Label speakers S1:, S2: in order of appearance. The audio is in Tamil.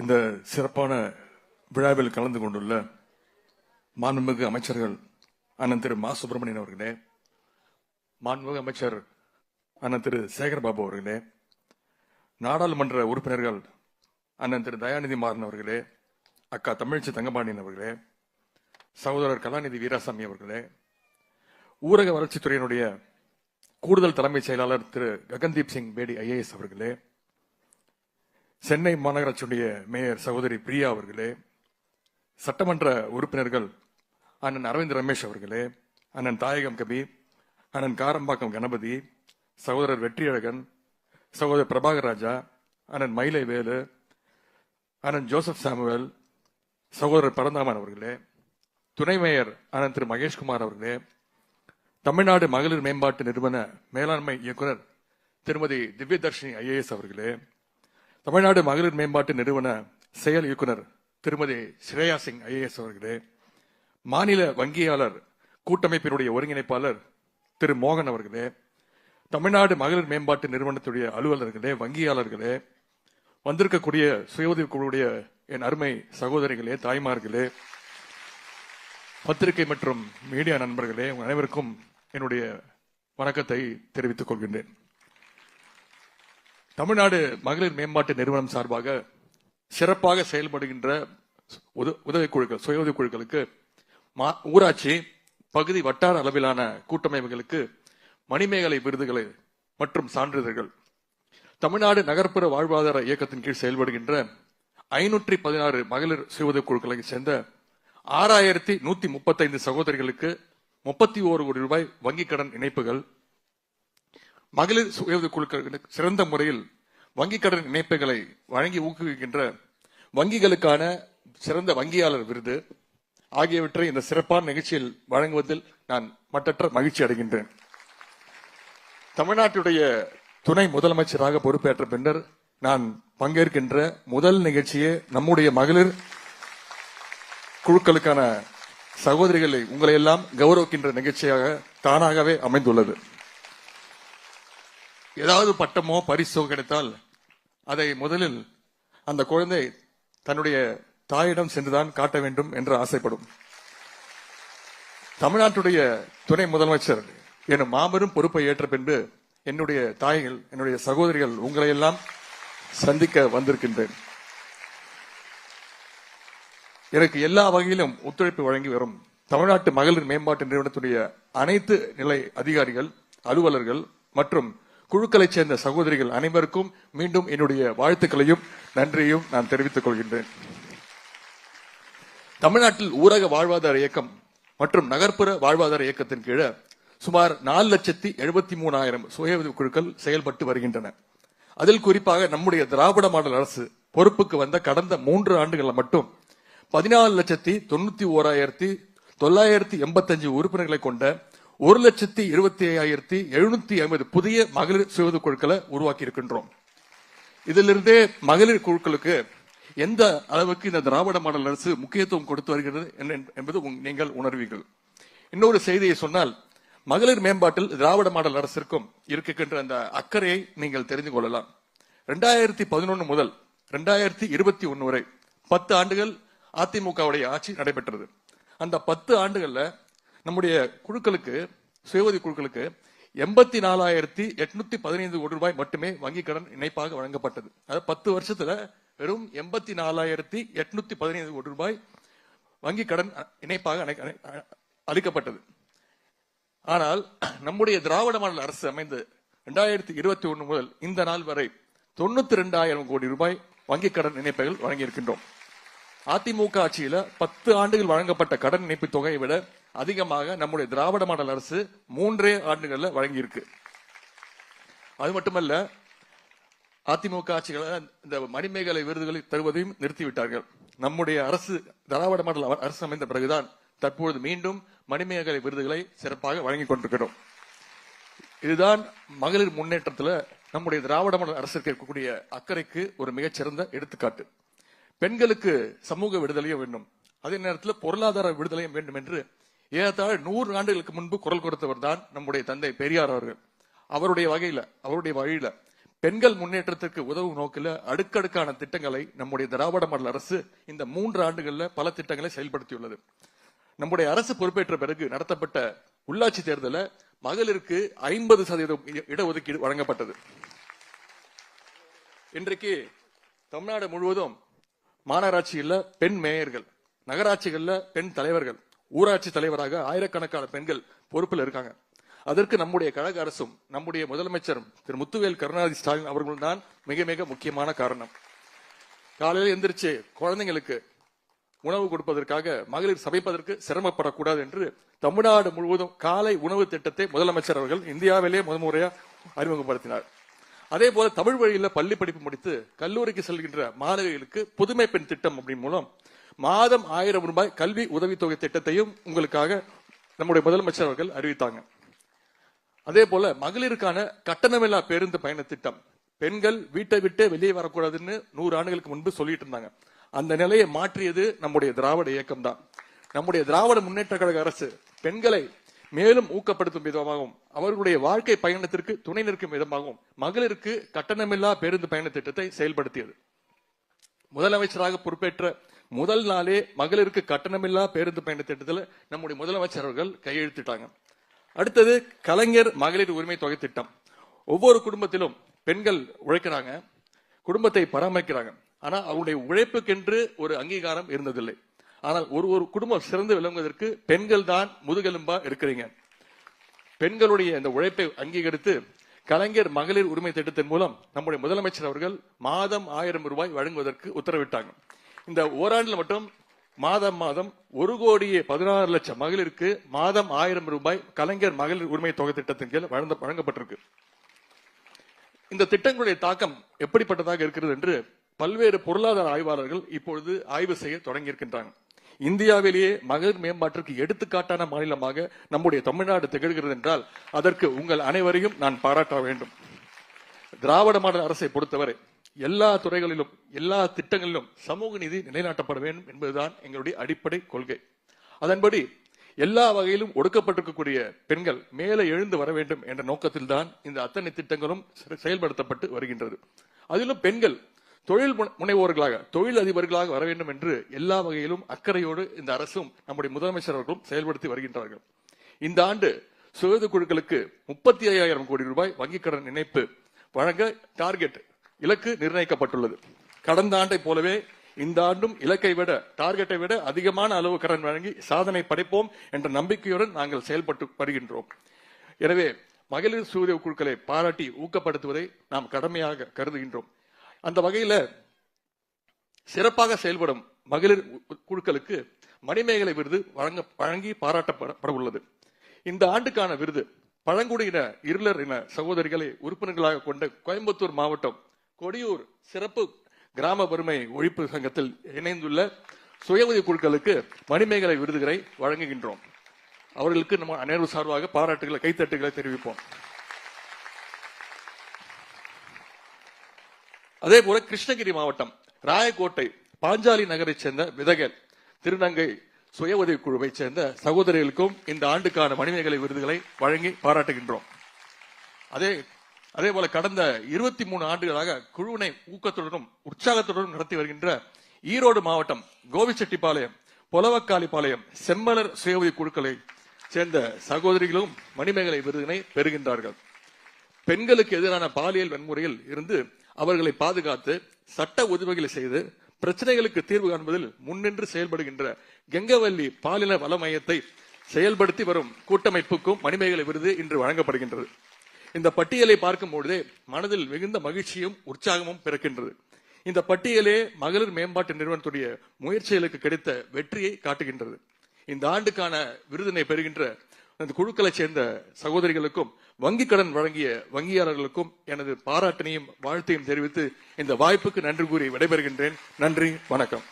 S1: இந்த சிறப்பான விழாவில் கலந்து கொண்டுள்ள மாண்புமிகு அமைச்சர்கள் அண்ணன் திரு மா சுப்பிரமணியன் அவர்களே, மாண்புமிகு அமைச்சர் அண்ணன் திரு சேகர்பாபு அவர்களே, நாடாளுமன்ற உறுப்பினர்கள் அண்ணன் திரு தயாநிதி மாறன் அவர்களே, அக்கா தமிழ்ச்சி தங்கபாண்டியன் அவர்களே, சகோதரர் கலாநிதி வீராசாமி அவர்களே, ஊரக வளர்ச்சித்துறையினுடைய கூடுதல் தலைமைச் செயலாளர் திரு ககன்தீப் சிங் பேடி IAS அவர்களே, சென்னை மாநகராட்சியுடைய மேயர் சகோதரி பிரியா அவர்களே, சட்டமன்ற உறுப்பினர்கள் அண்ணன் அரவிந்த் ரமேஷ் அவர்களே, அண்ணன் தாயகம் கபீர், அண்ணன் காரம்பாக்கம் கணபதி, சகோதரர் வெற்றியழகன், சகோதரர் பிரபாகர் ராஜா, அண்ணன் மயிலை வேலு, அண்ணன் ஜோசப் சாமுவேல், சகோதரர் பரந்தாமன் அவர்களே, துணை மேயர் அண்ணன் திரு மகேஷ்குமார் அவர்களே, தமிழ்நாடு மகளிர் மேம்பாட்டு நிறுவன மேலாண்மை இயக்குனர் திருமதி திவ்யதர்ஷினி IAS அவர்களே, தமிழ்நாடு மகளிர் மேம்பாட்டு நிறுவன செயல் இயக்குனர் திருமதி ஸ்ரேயா சிங் IAS அவர்களே, மாநில வங்கியாளர் கூட்டமைப்பினுடைய ஒருங்கிணைப்பாளர் திரு மோகன் அவர்களே, தமிழ்நாடு மகளிர் மேம்பாட்டு நிறுவனத்துடைய அலுவலர்களே, வங்கியாளர்களே, வந்திருக்கக்கூடிய சுய உதவி குழுவுடைய என் அருமை சகோதரிகளே, தாய்மார்களே, பத்திரிகை மற்றும் மீடியா நண்பர்களே, உங்கள் அனைவருக்கும் என்னுடைய வணக்கத்தை தெரிவித்துக் கொள்கின்றேன். தமிழ்நாடு மகளிர் மேம்பாட்டு நிறுவனம் சார்பாக சிறப்பாக செயல்படுகின்ற உதவிக்குழுக்கள், சுய உதவி குழுக்களுக்கு ஊராட்சி பகுதி வட்டார அளவிலான கூட்டமைப்புகளுக்கு மணிமேகலை விருதுகளை மற்றும் சான்றிதழ்கள், தமிழ்நாடு நகர்ப்புற வாழ்வாதார இயக்கத்தின் கீழ் செயல்படுகின்ற 516 மகளிர் சுய உதவி குழுக்களை சேர்ந்த 6135 சகோதரிகளுக்கு 31 கோடி ரூபாய் வங்கிக் கடன் இணைப்புகள், மகளிர் சுய உதவி குழுக்களுக்கு சிறந்த முறையில் வங்கிக் கடன் இணைப்புகளை வழங்கி ஊக்குவிக்கின்ற வங்கிகளுக்கான சிறந்த வங்கியாளர் விருது ஆகியவற்றை இந்த சிறப்பான நிகழ்ச்சியில் வழங்குவதில் நான் மட்டற்ற மகிழ்ச்சி அடைகின்றேன். தமிழ்நாட்டுடைய துணை முதலமைச்சராக பொறுப்பேற்ற பின்னர் நான் பங்கேற்கின்ற முதல் நிகழ்ச்சியே நம்முடைய மகளிர் குழுக்களுக்கான சகோதரிகளை உங்களை எல்லாம் கௌரவிக்கின்ற நிகழ்ச்சியாக தானாகவே அமைந்துள்ளது. ஏதாவது பட்டமோ பரிசோ கிடைத்தால் அதை முதலில் அந்த குழந்தை தன்னுடைய தாயிடம் சென்றுதான் காட்ட வேண்டும் என்று ஆசைப்படும். தமிழ்நாட்டுடைய துணை முதலமைச்சர் எனும் மாபெரும் பொறுப்பை ஏற்ற பின்பு என்னுடைய தாய்கள், என்னுடைய சகோதரிகள் உங்களை எல்லாம் சந்திக்க வந்திருக்கின்றேன். எனக்கு எல்லா வகையிலும் ஒத்துழைப்பு வழங்கி வரும் தமிழ்நாட்டு மகளிர் மேம்பாட்டு நிறுவனத்துடைய அனைத்து நிலை அதிகாரிகள், அலுவலர்கள் மற்றும் குழுக்களைச் சேர்ந்த சகோதரிகள் அனைவருக்கும் மீண்டும் என்னுடைய வாழ்த்துக்களையும் நன்றியையும் நான் தெரிவித்துக் கொள்கின்றேன். தமிழ்நாட்டில் ஊரக வாழ்வாதார இயக்கம் மற்றும் நகர்ப்புற வாழ்வாதார இயக்கத்தின் கீழே சுமார் 4,73,000 சுய உதவி குழுக்கள் செயல்பட்டு வருகின்றன. அதில் குறிப்பாக நம்முடைய திராவிட மாடல் அரசு பொறுப்புக்கு வந்த கடந்த 3 ஆண்டுகளில் மட்டும் 14,21,985 உறுப்பினர்களை கொண்ட 1,25,750 புதிய மகளிர் சுய உதவி குழுக்களை உருவாக்கி இருக்கின்றோம். இதிலிருந்தே மகளிர் குழுக்களுக்கு எந்த அளவுக்கு இந்த திராவிட மாடல் அரசு முக்கியத்துவம் கொடுத்து வருகிறது என்பது நீங்கள் உணர்வீர்கள். இன்னொரு செய்தியை சொன்னால், மகளிர் மேம்பாட்டில் திராவிட மாடல் அரசிற்கும் இருக்கின்ற அந்த அக்கறையை நீங்கள் தெரிந்து கொள்ளலாம். 2011 முதல் 2021 வரை 10 ஆண்டுகள் அதிமுகவுடைய ஆட்சி நடைபெற்றது. அந்த 10 ஆண்டுகள்ல நம்முடைய குழுக்களுக்கு, சுய உதவி குழுக்களுக்கு 84,815 கோடி ரூபாய் மட்டுமே வங்கிக் கடன் இணைப்பாக வழங்கப்பட்டது. அதாவது 10 வருஷத்துல வெறும் 84,815 கோடி ரூபாய் வங்கிக் கடன் இணைப்பாக அளிக்கப்பட்டது. ஆனால் நம்முடைய திராவிட மாடல் அரசு அமைந்து 2021 முதல் இந்த நாள் வரை 92,000 கோடி ரூபாய் வங்கிக் கடன் இணைப்புகள் வழங்கியிருக்கின்றோம். அதிமுக ஆட்சியில 10 ஆண்டுகள் வழங்கப்பட்ட கடன் இணைப்பு தொகையை விட அதிகமாக நம்முடைய திராவிட மாடல் அரசு 3 ஆண்டுகள்ல வழங்கியிருக்கு. அது மட்டுமல்ல, அதிமுக ஆட்சிகளை இந்த மணிமேகலை விருதுகளை தருவதையும் நிறுத்திவிட்டார்கள். நம்முடைய அரசு, திராவிட மாடல் அரசு அமைந்த பிறகுதான் தற்பொழுது மீண்டும் மணிமேகலை விருதுகளை சிறப்பாக வழங்கிக் கொண்டிருக்கிறோம். இதுதான் மகளிர் முன்னேற்றத்தில் நம்முடைய திராவிட மாடல் அரசுக்கு இருக்கக்கூடிய அக்கறைக்கு ஒரு மிகச்சிறந்த எடுத்துக்காட்டு. பெண்களுக்கு சமூக விடுதலையும் வேண்டும், அதே நேரத்தில் பொருளாதார விடுதலையும் வேண்டும் என்று ஏறத்தாழ 100 ஆண்டுகளுக்கு முன்பு குரல் கொடுத்தவர் தான் நம்முடைய தந்தை பெரியார் அவர்கள். அவருடைய வழியில பெண்கள் முன்னேற்றத்திற்கு உதவும் நோக்கில அடுக்கடுக்கான திட்டங்களை நம்முடைய திராவிட மாடல் அரசு இந்த 3 ஆண்டுகள்ல பல திட்டங்களை செயல்படுத்தியுள்ளது. நம்முடைய அரசு பொறுப்பேற்ற பிறகு நடத்தப்பட்ட உள்ளாட்சி தேர்தலில் மகளிருக்கு 50% இடஒதுக்கீடு வழங்கப்பட்டது. இன்றைக்கு தமிழ்நாடு முழுவதும் மாநகராட்சியில் பெண் மேயர்கள், நகராட்சிகள்ல பெண் தலைவர்கள், ஊராட்சி தலைவராக ஆயிரக்கணக்கான பெண்கள் பொறுப்பில் இருக்காங்க. அதற்கு நம்முடைய கழக அரசும் நம்முடைய முதலமைச்சரும் திரு முத்துவேல் கருணாநிதி ஸ்டாலின் அவர்கள் தான் மிக மிக முக்கியமான காரணம். காலையில் எந்திரிச்சு குழந்தைங்களுக்கு உணவு கொடுப்பதற்காக மகளிர் சமைப்பதற்கு சிரமப்படக்கூடாது என்று தமிழ்நாடு முழுவதும் காலை உணவு திட்டத்தை முதலமைச்சர் அவர்கள் இந்தியாவிலே முதன்முறையா அறிமுகப்படுத்தினார். அதே போல தமிழ் வழியில் பள்ளி படிப்பு முடித்து கல்லூரிக்கு செல்கின்ற மாணவிகளுக்கு புதுமை பெண் திட்டம் அப்படி மூலம் மாதம் 1000 ரூபாய் கல்வி உதவித்தொகை திட்டத்தையும் உங்களுக்காக நம்முடைய முதலமைச்சர் அவர்கள் அறிவித்தாங்க. அதே போல மகளிருக்கான கட்டணமில்லா பேருந்து பயண திட்டம், பெண்கள் வீட்டை விட்டே வெளியே வரக்கூடாதுன்னு 100 ஆண்டுகளுக்கு முன்பு சொல்லிட்டு இருந்தாங்க. அந்த நிலையை மாற்றியது நம்முடைய திராவிட இயக்கம் தான். நம்முடைய திராவிட முன்னேற்ற கழக அரசு பெண்களை மேலும் ஊக்கப்படுத்தும் விதமாகவும் அவர்களுடைய வாழ்க்கை பயணத்திற்கு துணை நிற்கும் விதமாகவும் மகளிருக்கு கட்டணமில்லா பேருந்து பயண திட்டத்தை செயல்படுத்தியது. முதலமைச்சராக பொறுப்பேற்ற முதல் நாளே மகளிருக்கு கட்டணமில்லா பேருந்து பயண திட்டத்தில் நம்முடைய முதலமைச்சர் அவர்கள் கையெழுத்திட்டாங்க. அடுத்தது கலைஞர் மகளிர் உரிமை தொகை திட்டம். ஒவ்வொரு குடும்பத்திலும் பெண்கள் உழைக்கிறாங்க, குடும்பத்தை பராமரிக்கிறாங்க. ஆனா அவருடைய உழைப்புக்கென்று ஒரு அங்கீகாரம் இருந்ததில்லை. ஆனால் ஒரு குடும்பம் சிறந்து விளங்குவதற்கு பெண்கள் தான் முதுகெலும்பா இருக்கிறீங்க. பெண்களுடைய இந்த உழைப்பை அங்கீகரித்து கலைஞர் மகளிர் உரிமை திட்டத்தின் மூலம் நம்முடைய முதலமைச்சர் அவர்கள் மாதம் 1000 ரூபாய் வழங்குவதற்கு உத்தரவிட்டாங்க. இந்த ஓராண்டில் மட்டும் மாதம் 1,16,00,000 மகளிருக்கு மாதம் 1000 ரூபாய் கலைஞர் மகளிர் உரிமை தொகை திட்டத்தின் கீழ் வழங்கப்பட்டிருக்கு. இந்த திட்டங்களுடைய தாக்கம் எப்படிப்பட்டதாக இருக்கிறது என்று பல்வேறு பொருளாதார ஆய்வாளர்கள் இப்பொழுது ஆய்வு செய்ய தொடங்கியிருக்கின்றாங்க. இந்தியாவிலேயே மகளிர் மேம்பாட்டிற்கு எடுத்துக்காட்டான மாநிலமாக நம்முடைய தமிழ்நாடு திகழ்கிறது என்றால் அதற்கு உங்கள் அனைவரையும் நான் பாராட்ட வேண்டும். திராவிட மாடல் அரசை பொறுத்தவரை எல்லா துறைகளிலும் எல்லா திட்டங்களிலும் சமூக நீதி நிலைநாட்டப்பட வேண்டும் என்பதுதான் எங்களுடைய அடிப்படை கொள்கை. அதன்படி எல்லா வகையிலும் ஒடுக்கப்பட்டிருக்கக்கூடிய பெண்கள் மேலே எழுந்து வர வேண்டும் என்ற நோக்கத்தில் தான் இந்த அத்தனை திட்டங்களும் செயல்படுத்தப்பட்டு வருகின்றது. அதிலும் பெண்கள் தொழில் முனைவோர்களாக, தொழில் அதிபர்களாக வர வேண்டும் என்று எல்லா வகையிலும் அக்கறையோடு இந்த அரசும் நம்முடைய முதலமைச்சர் அவர்களும் செயல்படுத்தி வருகின்றார்கள். இந்த ஆண்டு சுய குழுக்களுக்கு 35,000 கோடி ரூபாய் வங்கிக் கடன் இணைப்பு வழங்க டார்கெட் இலக்கு நிர்ணயிக்கப்பட்டுள்ளது. கடந்த ஆண்டை போலவே இந்த ஆண்டும் இலக்கை விட, டார்கெட்டை விட அதிகமான அளவு கடன் வழங்கி சாதனை படைப்போம் என்ற நம்பிக்கையுடன் நாங்கள் செயல்பட்டு வருகின்றோம். எனவே மகளிர் சுய குழுக்களை பாராட்டி ஊக்கப்படுத்துவதை நாம் கடமையாக கருதுகின்றோம். அந்த வகையில சிறப்பாக செயல்படும் மகளிர் குழுக்களுக்கு மணிமேகலை விருது வழங்கி பாராட்டப்பட உள்ளது. இந்த ஆண்டுக்கான விருது பழங்குடியின இருளர் இன சகோதரிகளை உறுப்பினர்களாக கொண்ட கோயம்புத்தூர் மாவட்டம் கொடியூர் சிறப்பு கிராம வறுமை ஒழிப்பு சங்கத்தில் இணைந்துள்ள சுய உதவி குழுக்களுக்கு மணிமேகலை விருதுகளை வழங்குகின்றோம். அவர்களுக்கு நம்ம அனைவரும் சார்பாக பாராட்டுகளை, கைத்தட்டுகளை தெரிவிப்போம். அதே போல கிருஷ்ணகிரி மாவட்டம் ராயக்கோட்டை பாஞ்சாலி நகரை சேர்ந்த விதகர் திருநங்கை சுய உதவி குழுவை சேர்ந்த சகோதரிகளுக்கும் இந்த ஆண்டுக்கான மணிமேகலை விருதுகளை வழங்கி பாராட்டுகின்றோம். அதே போல கடந்த 23 ஆண்டுகளாக குழுவினை ஊக்கத்துடனும் உற்சாகத்துடனும் நடத்தி வருகின்ற ஈரோடு மாவட்டம் கோபிச்செட்டிப்பாளையம், பொலவக்காளிப்பாளையம் செம்மலர் சுய உதவி குழுக்களை சேர்ந்த சகோதரிகளும் மணிமேகலை விருதினை பெறுகின்றார்கள். பெண்களுக்கு எதிரான பாலியல் வன்முறையில் இருந்து அவர்களை பாதுகாத்து சட்ட உதவிகளை செய்து பிரச்சனைகளுக்கு தீர்வு காண்பதில் முன்னின்று செயல்படுகின்ற கெங்கவல்லி பாலின வள மையத்தை செயல்படுத்தி வரும் கூட்டமைப்புக்கும் மணிமேகலை விருது இன்று வழங்கப்படுகின்றது. இந்த பட்டியலை பார்க்கும் பொழுதே மனதில் மிகுந்த மகிழ்ச்சியும் உற்சாகமும் பிறக்கின்றது. இந்த பட்டியலே மகளிர் மேம்பாட்டு நிறுவனத்துடைய முயற்சிகளுக்கு கிடைத்த வெற்றியை காட்டுகின்றது. இந்த ஆண்டுக்கான விருதினை பெறுகின்ற அந்த குழுக்களை சேர்ந்த சகோதரிகளுக்கும் வங்கிக் கடன் வழங்கிய வங்கியாளர்களுக்கும் எனது பாராட்டினையும் வாழ்த்தையும் தெரிவித்து இந்த வாய்ப்புக்கு நன்றி கூறி விடைபெறுகின்றேன். நன்றி, வணக்கம்.